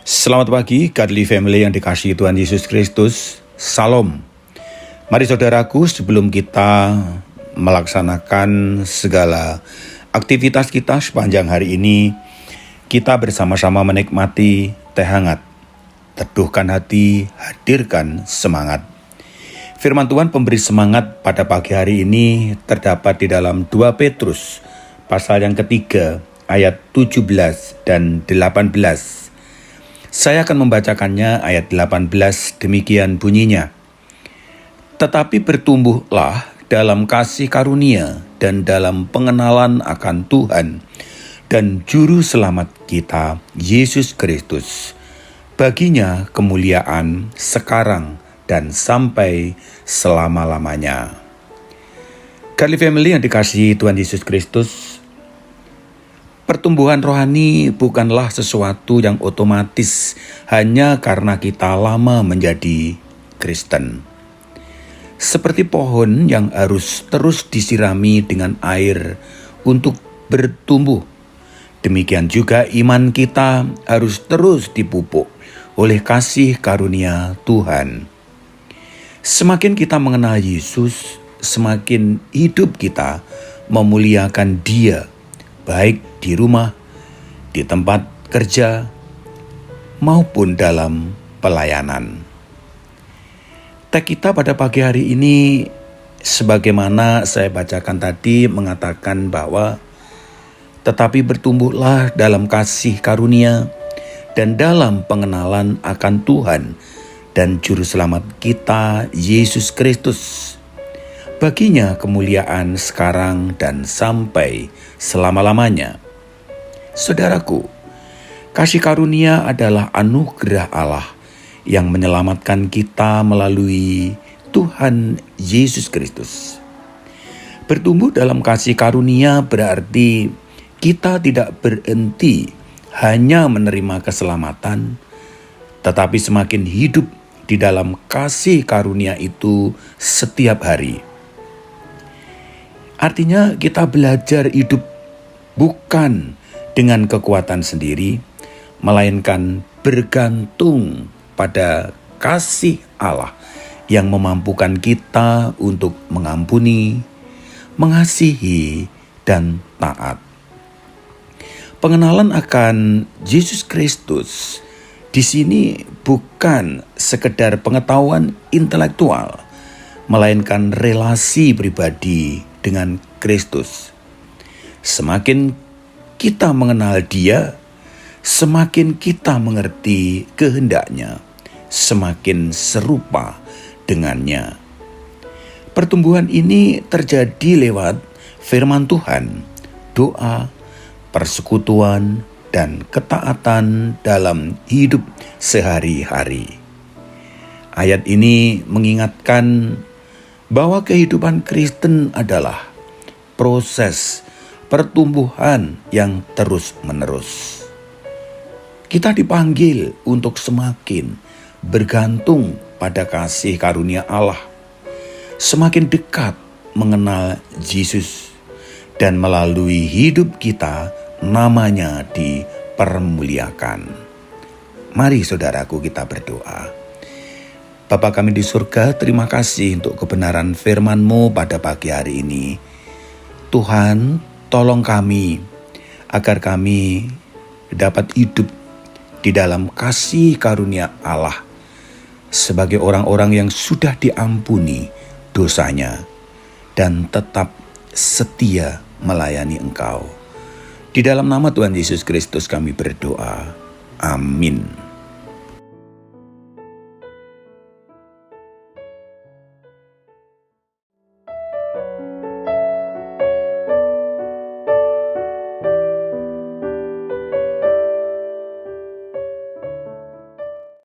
Selamat pagi, Godly Family yang dikasihi Tuhan Yesus Kristus. Salam. Mari saudaraku, sebelum kita melaksanakan segala aktivitas kita sepanjang hari ini, kita bersama-sama menikmati teh hangat. Teduhkan hati, hadirkan semangat. Firman Tuhan pemberi semangat pada pagi hari ini terdapat di dalam 2 Petrus, pasal yang ketiga, ayat 17 dan 18. Saya akan membacakannya ayat 18, demikian bunyinya. Tetapi bertumbuhlah dalam kasih karunia dan dalam pengenalan akan Tuhan dan Juru Selamat kita, Yesus Kristus. Baginya kemuliaan sekarang dan sampai selama-lamanya. Godly Family yang dikasihi Tuhan Yesus Kristus, pertumbuhan rohani bukanlah sesuatu yang otomatis hanya karena kita lama menjadi Kristen. Seperti pohon yang harus terus disirami dengan air untuk bertumbuh, demikian juga iman kita harus terus dipupuk oleh kasih karunia Tuhan. Semakin kita mengenal Yesus, semakin hidup kita memuliakan Dia, baik di rumah, di tempat kerja, maupun dalam pelayanan. Teks kita pada pagi hari ini, sebagaimana saya bacakan tadi, mengatakan bahwa tetapi bertumbuhlah dalam kasih karunia dan dalam pengenalan akan Tuhan dan Juru Selamat kita, Yesus Kristus. Baginya kemuliaan sekarang dan sampai selama-lamanya. Saudaraku, kasih karunia adalah anugerah Allah yang menyelamatkan kita melalui Tuhan Yesus Kristus. Bertumbuh dalam kasih karunia berarti kita tidak berhenti hanya menerima keselamatan, tetapi semakin hidup di dalam kasih karunia itu setiap hari. Artinya kita belajar hidup bukan dengan kekuatan sendiri, melainkan bergantung pada kasih Allah yang memampukan kita untuk mengampuni, mengasihi, dan taat. Pengenalan akan Yesus Kristus di sini bukan sekedar pengetahuan intelektual, melainkan relasi pribadi dengan Kristus. Semakin kita mengenal Dia, semakin kita mengerti kehendaknya, semakin serupa dengannya. Pertumbuhan ini terjadi lewat firman Tuhan, doa, persekutuan, dan ketaatan dalam hidup sehari-hari. Ayat ini mengingatkan bahwa kehidupan Kristen adalah proses pertumbuhan yang terus-menerus. Kita dipanggil untuk semakin bergantung pada kasih karunia Allah, semakin dekat mengenal Yesus, dan melalui hidup kita namanya dipermuliakan. Mari saudaraku kita berdoa. Bapa kami di surga, terima kasih untuk kebenaran firman-Mu pada pagi hari ini. Tuhan, tolong kami agar kami dapat hidup di dalam kasih karunia Allah sebagai orang-orang yang sudah diampuni dosanya dan tetap setia melayani Engkau. Di dalam nama Tuhan Yesus Kristus kami berdoa. Amin.